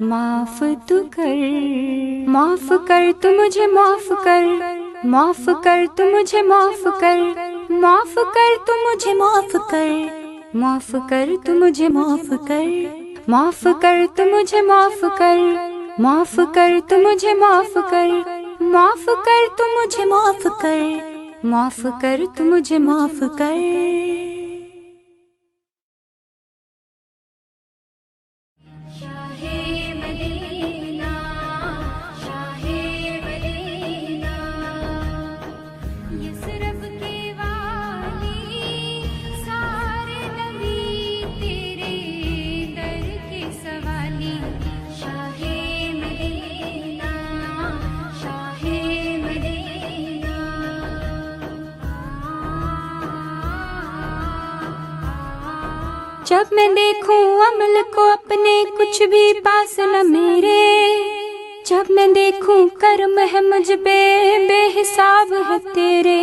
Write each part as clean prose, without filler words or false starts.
معاف تو کر، معاف کر تو مجھے معاف کر، معاف کر تو مجھے معاف کر، معاف کر تو مجھے معاف کر، معاف کر تو مجھے معاف کر، معاف کر تو مجھے معاف کر، معاف کر تو مجھے معاف کر، معاف کر تو مجھے معاف کر، معاف کر تو مجھے معاف کر۔ جب میں دیکھوں عمل کو اپنے کچھ بھی پاس نہ میرے، جب میں دیکھوں کرم ہے مجھ پہ بے حساب ہے تیرے،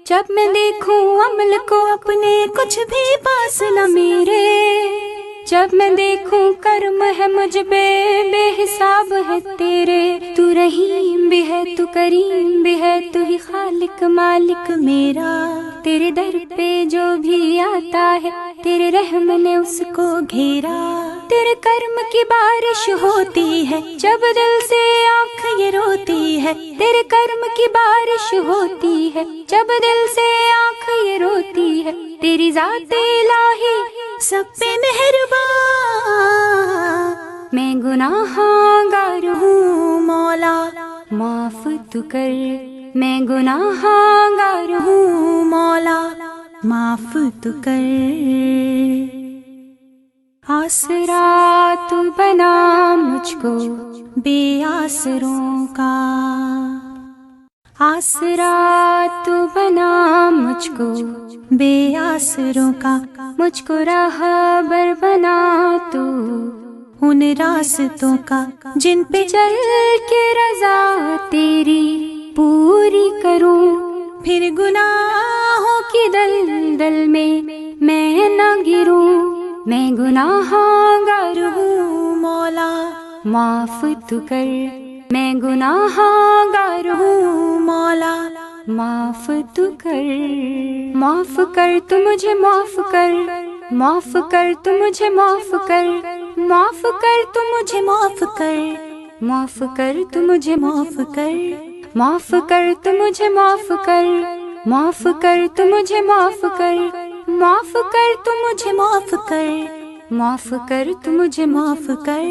جب میں دیکھوں عمل کو اپنے کچھ بھی پاس نہ میرے، جب میں دیکھوں کرم ہے مجھ پہ بے حساب ہے تیرے، تو رحیم بھی ہے تو کریم بھی ہے، تو ہی خالق مالک میرا، تیرے در پہ جو بھی آتا ہے تیرے رحم نے اس کو گھیرا، تیرے کرم کی بارش ہوتی ہے جب دل سے آنکھ یہ روتی ہے، تیرے کرم کی بارش ہوتی ہے جب دل سے آنکھ یہ روتی ہے، تیری ذات الہی سب پہ مہربان، میں گناہ گار ہوں مولا معاف تو کر، میں گناہ گار ہوں مولا معاف تو کر، آسرا تو بنا مجھ کو بے آسروں کا، آسرا تو بنا مجھ کو بے آسروں کا، مجھ کو راہبر بنا تو ان راستوں کا جن پہ چل کے رضا تیری پوری کروں، پھر گناہوں کی دلدل میں نہ گروں، میں گناہ گار ہوں مولا معاف تو کر، میں گناہ گار ہوں مولا معاف تو کر، معاف کر تو مجھے معاف کر، معاف کر تو مجھے معاف کر، معاف کر تو مجھے معاف کر، معاف کر تو مجھے معاف کر، معاف کر تو مجھے معاف کر، معاف کر تو مجھے معاف کر، معاف کر تو مجھے معاف کر، معاف کر تو مجھے معاف کر۔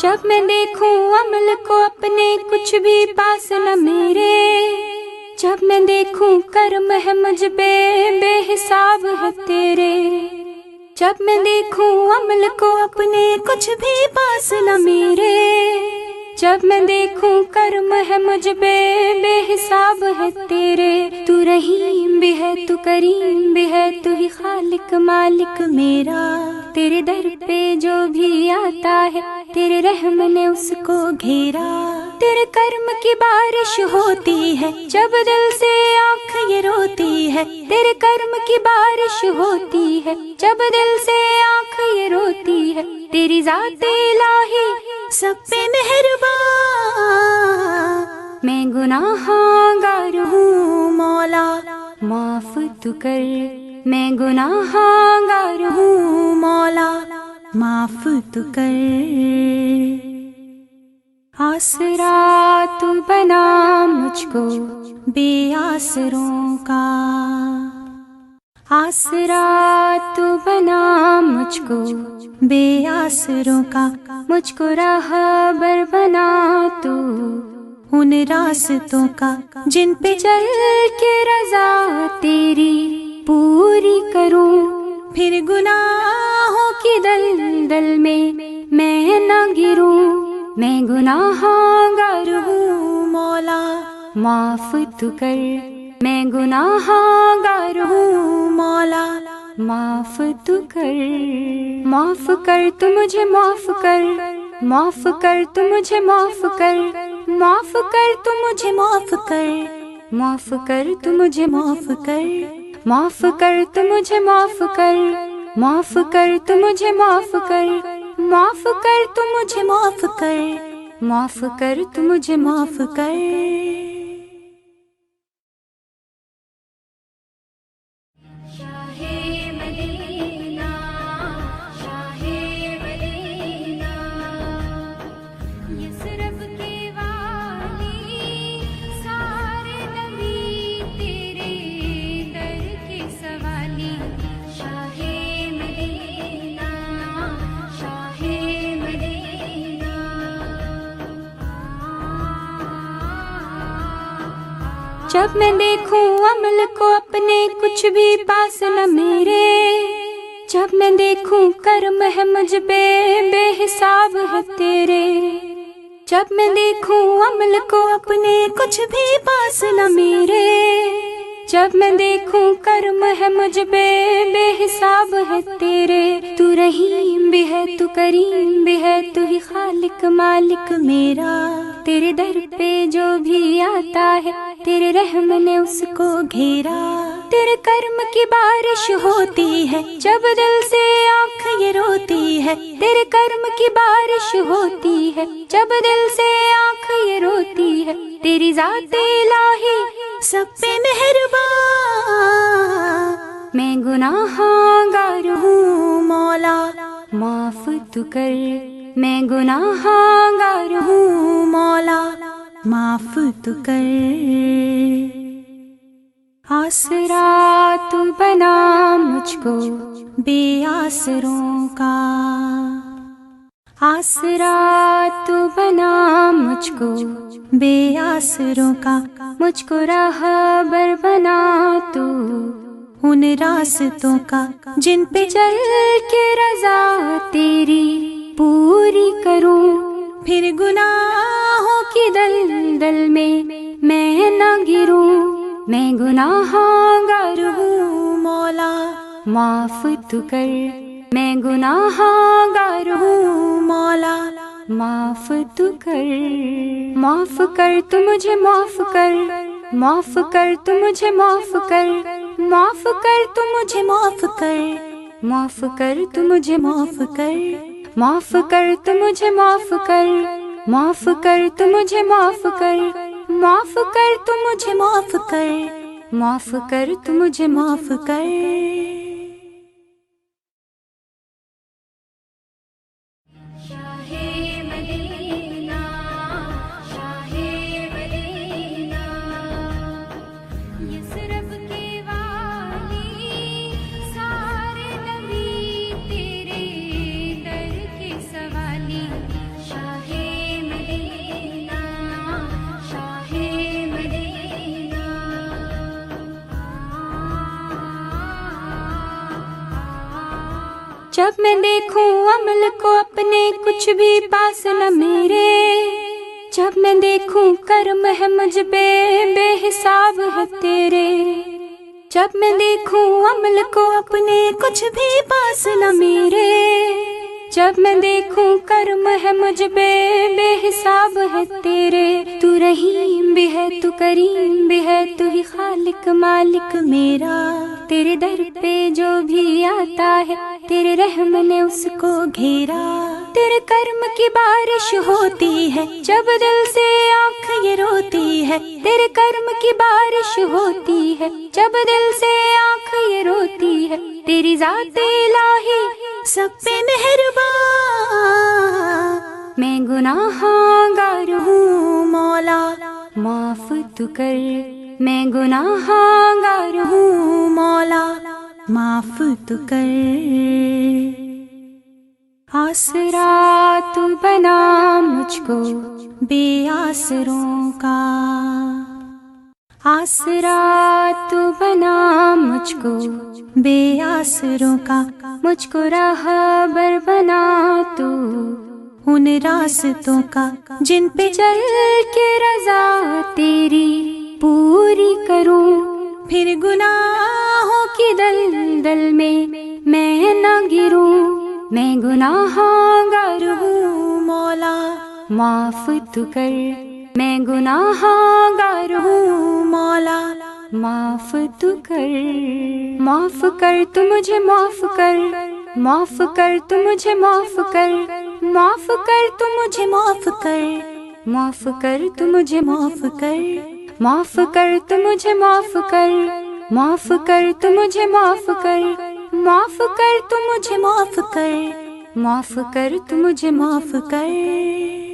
جب میں دیکھوں عمل کو اپنے کچھ بھی پاس نہ میرے، جب میں دیکھوں کرم ہے مجھ پہ بے حساب ہے تیرے، جب میں دیکھوں عمل کو اپنے کچھ بھی پاس نہ میرے، جب میں دیکھوں کرم ہے مجھ پہ بے حساب ہے تیرے، تو رحیم بھی ہے تو کریم بھی ہے، تو ہی خالق مالک میرا، تیرے در پہ جو بھی آتا ہے تیرے رحم نے اس کو گھیرا، تیرے کرم کی بارش ہوتی ہے جب دل سے آنکھ یہ روتی ہے، تیرے کرم کی بارش ہوتی ہے جب دل سے آنکھ یہ روتی ہے، تیری ذات الہی سب پہ مہربان، میں گناہ گار ہوں مولا معاف تو کر، میں گناہ گار ہوں مولا معاف تو کر، آسرا تو بنا مجھ کو بے آسروں کا، آسرا تو بنا مجھ کو بے آسروں کا، مجھ کو راہبر بنا تو ان راستوں کا جن پہ چل کے رضا تیری پوری کروں، پھر گناہوں کی دلدل میں نہ گروں، میں گناہگار ہوں مولا معاف تو کر، میں گناہگار ہوں مولا معاف تو کر، معاف کر تو مجھے معاف کر، معاف کر تو مجھے معاف کر، معاف کر تو مجھے معاف کر، معاف کر تو مجھے معاف کر، معاف کر تو مجھے معاف کر، معاف کر تو مجھے معاف کر، معاف کر تو مجھے معاف کر، معاف کر تو مجھے معاف کر۔ جب میں دیکھوں عمل کو اپنے کچھ بھی پاس نہ میرے، جب میں دیکھوں کرم ہے مجھ پہ بے حساب ہے تیرے، جب میں دیکھوں عمل کو اپنے کچھ بھی پاس نہ میرے، جب میں دیکھوں کرم ہے مجھ پہ بے حساب ہے تیرے، تو رحیم بھی ہے تو کریم بھی ہے، تو ہی خالق مالک میرا، تیرے در پہ جو بھی آتا ہے تیرے رحم نے اس کو گھیرا، تیرے کرم کی بارش ہوتی ہے جب دل سے آنکھ یہ روتی ہے، تیرے کرم کی بارش ہوتی ہے جب دل سے آنکھ یہ روتی ہے، تیری ذات الہی سب پہ مہربان، میں گناہگار ہوں مولا معاف تو کر، میں گناہگار ہوں مولا معاف تو کر، آسرا تو بنا مجھ کو بے آسروں کا، آسرا تو بنا مجھ کو بے آسروں کا، مجھ کو راہبر بنا تو ان راستوں کا، جن پہ چل کے رضا تیری پوری کروں، پھر گناہوں کی دلدل میں نہ گروں، میں گناہگار ہوں مولا معاف تو کر، میں گناہگار ہوں مولا معاف تو کر، معاف کر تو مجھے معاف کر، معاف کر تو مجھے معاف کر، معاف کر تو مجھے معاف کر، معاف کر تو مجھے معاف کر، معاف کر تو مجھے معاف کر، معاف کر تو مجھے معاف کر، معاف کر تو مجھے معاف کر، معاف کر تو مجھے معاف کر۔ جب میں دیکھوں عمل کو اپنے کچھ بھی پاس نہ میرے، جب میں دیکھوں کرم ہے مجھ پہ بے حساب ہے تیرے، جب میں دیکھوں عمل کو اپنے کچھ بھی پاس نہ میرے، جب میں دیکھوں کرم ہے مجھ پہ بے حساب ہے تیرے، تو رحیم بھی ہے تو کریم بھی ہے، تو ہی خالق مالک میرا، تیرے در پہ جو بھی آتا ہے تیرے رحم نے اس کو گھیرا، تیرے کرم کی بارش ہوتی ہے جب دل سے آنکھ یہ روتی ہے، تیرے کرم کی بارش ہوتی ہے جب دل سے آنکھ یہ روتی ہے، تیری ذات الہی سب پہ مہربان، میں گناہگار ہوں مولا معاف تو کر، میں گناہگار ہوں مولا معاف تو کر، آسرا تو بنا مجھ کو بے آسروں کا، آسرا تو بنا مجھ کو بے آسروں کا، مجھ کو راہبر بنا تو ان راستوں کا جن پہ چل کے رضا تیری پوری کروں، پھر گناہوں کی دلدل میں نہ گروں، میں گناہ گار ہوں مولا معاف تو کر، میں گناہ گار ہوں مولا معاف تو کر، معاف کر تو مجھے معاف کر، معاف کر تو مجھے معاف کر، معاف کر تو مجھے معاف کر، معاف کر تو مجھے معاف کر، معاف کر تو مجھے معاف کر، معاف کر تو مجھے معاف کر، معاف کر تو مجھے معاف کر، معاف کر تو مجھے معاف کر۔